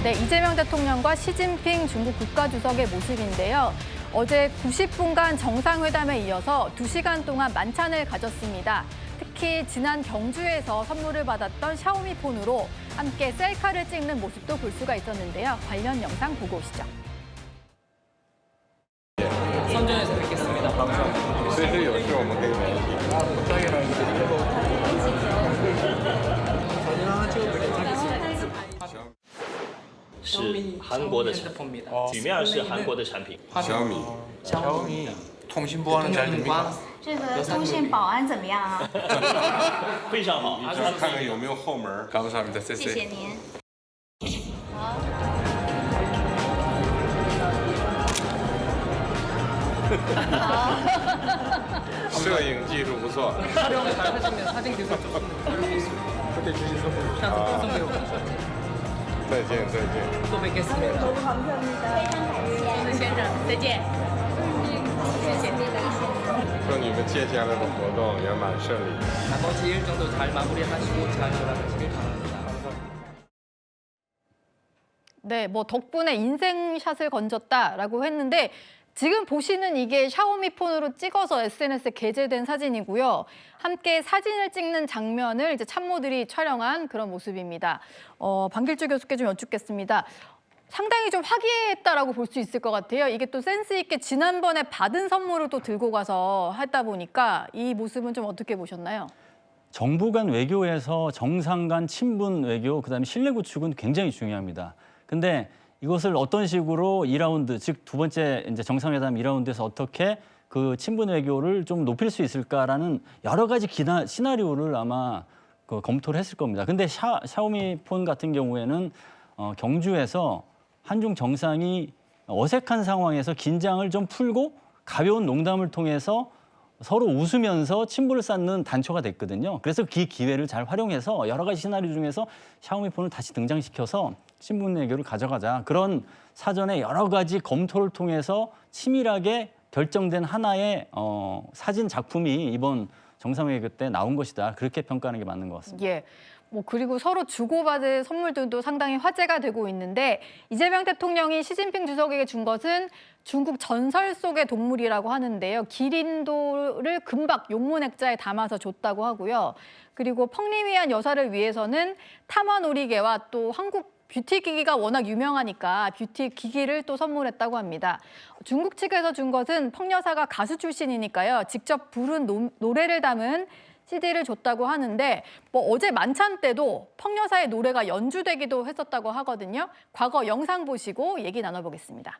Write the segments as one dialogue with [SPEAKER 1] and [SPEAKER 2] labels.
[SPEAKER 1] 네, 이재명 대통령과 시진핑 중국 국가주석의 모습인데요. 어제 90분간 정상회담에 이어서 2시간 동안 만찬을 가졌습니다. 특히 지난 경주에서 선물을 받았던 샤오미 폰으로 함께 셀카를 찍는 모습도 볼 수가 있었는데요. 관련 영상 보고 오시죠.
[SPEAKER 2] 선전에서 뵙겠습니다. 감사합니다.
[SPEAKER 3] 随时有事我们可以联系。
[SPEAKER 4] 是韩国的产品，曲面是韩国的产品。
[SPEAKER 3] 小米，
[SPEAKER 2] 小米
[SPEAKER 3] 通信보안은 잘 됩니까？
[SPEAKER 5] 这个通信保安怎么样啊？
[SPEAKER 4] 非常好。
[SPEAKER 3] 你就看看有没有后门。감사합니다，谢
[SPEAKER 5] 谢谢您。
[SPEAKER 3] 摄影技术不错。
[SPEAKER 2] 촬영 잘 하시면 사진 기술 좋습니다. 그때 주신 선물 또 선물로
[SPEAKER 3] 再见，再见。
[SPEAKER 2] 또 뵙겠습니다.
[SPEAKER 5] 先生，再见。谢谢。
[SPEAKER 3] 祝你们接下来的活动圆满顺利。
[SPEAKER 2] 나머지 일정도 잘 마무리하시고 잘 돌아가시길 바랍니다.
[SPEAKER 1] 네, 뭐 덕분에 인생샷을 건졌다라고 했는데 지금 보시는 이게 샤오미 폰으로 찍어서 SNS에 게재된 사진이고요. 함께 사진을 찍는 장면을 이제 참모들이 촬영한 그런 모습입니다. 방길주 교수께 좀 여쭙겠습니다. 상당히 좀 화기애애했다라고 볼 수 있을 것 같아요. 이게 또 센스 있게 지난번에 받은 선물을 또 들고 가서 했다 보니까 이 모습은 좀 어떻게 보셨나요?
[SPEAKER 6] 정부 간 외교에서 정상 간 친분 외교, 그다음에 신뢰 구축은 굉장히 중요합니다. 근데 이것을 어떤 식으로 2라운드, 즉 두 번째 이제 정상회담 2라운드에서 어떻게 그 친분 외교를 좀 높일 수 있을까라는 여러 가지 시나리오를 아마 검토를 했을 겁니다. 근데 샤오미 폰 같은 경우에는 경주에서 한중 정상이 어색한 상황에서 긴장을 좀 풀고 가벼운 농담을 통해서 서로 웃으면서 친분을 쌓는 단초가 됐거든요. 그래서 그 기회를 잘 활용해서 여러 가지 시나리오 중에서 샤오미 폰을 다시 등장시켜서 친분 외교를 가져가자. 그런 사전에 여러 가지 검토를 통해서 치밀하게 결정된 하나의 사진 작품이 이번 정상회담 때 나온 것이다. 그렇게 평가하는 게 맞는 것 같습니다.
[SPEAKER 1] 예. 뭐 그리고 서로 주고받은 선물들도 상당히 화제가 되고 있는데 이재명 대통령이 시진핑 주석에게 준 것은 중국 전설 속의 동물이라고 하는데요. 기린도를 금박 용문 액자에 담아서 줬다고 하고요. 그리고 펑리위안 여사를 위해서는 탐화놀이개와 또 한국 뷰티 기기가 워낙 유명하니까 뷰티 기기를 또 선물했다고 합니다. 중국 측에서 준 것은 펑 여사가 가수 출신이니까요. 직접 부른 노래를 담은 CD를 줬다고 하는데 뭐 어제 만찬 때도 펑 여사의 노래가 연주되기도 했었다고 하거든요. 과거 영상 보시고 얘기 나눠보겠습니다.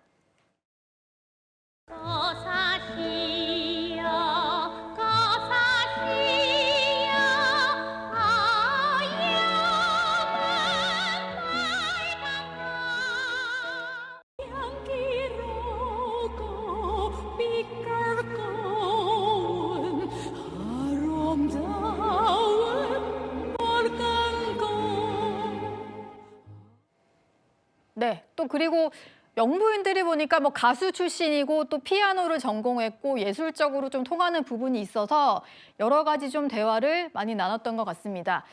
[SPEAKER 1] 네, 또 그리고 영부인들이 보니까 뭐 가수 출신이고 또 피아노를 전공했고 예술적으로 좀 통하는 부분이 있어서 여러 가지 좀 대화를 많이 나눴던 것 같습니다.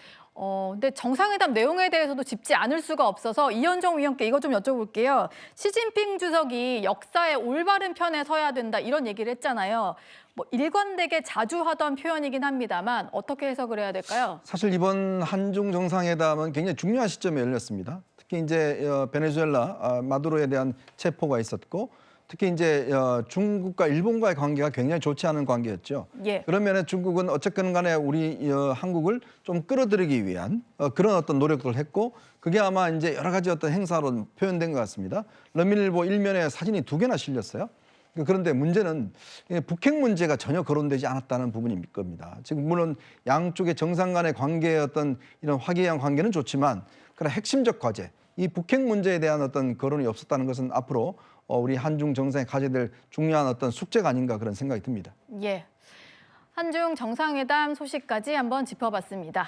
[SPEAKER 1] 근데 정상회담 내용에 대해서도 짚지 않을 수가 없어서 이현정 위원께 이거 좀 여쭤볼게요. 시진핑 주석이 역사의 올바른 편에 서야 된다 이런 얘기를 했잖아요. 뭐 일관되게 자주 하던 표현이긴 합니다만 어떻게 해석을 해야 될까요?
[SPEAKER 7] 사실 이번 한중 정상회담은 굉장히 중요한 시점에 열렸습니다. 특히 이제 베네수엘라 마두로에 대한 체포가 있었고 특히 이제 중국과 일본과의 관계가 굉장히 좋지 않은 관계였죠.
[SPEAKER 1] 예.
[SPEAKER 7] 그런 면에 중국은 어쨌건 간에 우리 한국을 좀 끌어들이기 위한 그런 어떤 노력을 했고 그게 아마 이제 여러 가지 어떤 행사로 표현된 것 같습니다.人民일보 일면에 사진이 2개나 실렸어요. 그런데 문제는 북핵 문제가 전혀 거론되지 않았다는 부분일 겁니다. 지금 물론 양쪽의 정상 간의 관계의 어떤 이런 화기애애한 관계는 좋지만 그런 핵심적 과제, 이 북핵 문제에 대한 어떤 거론이 없었다는 것은 앞으로 우리 한중 정상이 가져야 될 중요한 어떤 숙제가 아닌가 그런 생각이 듭니다.
[SPEAKER 1] 예. 한중 정상회담 소식까지 한번 짚어봤습니다.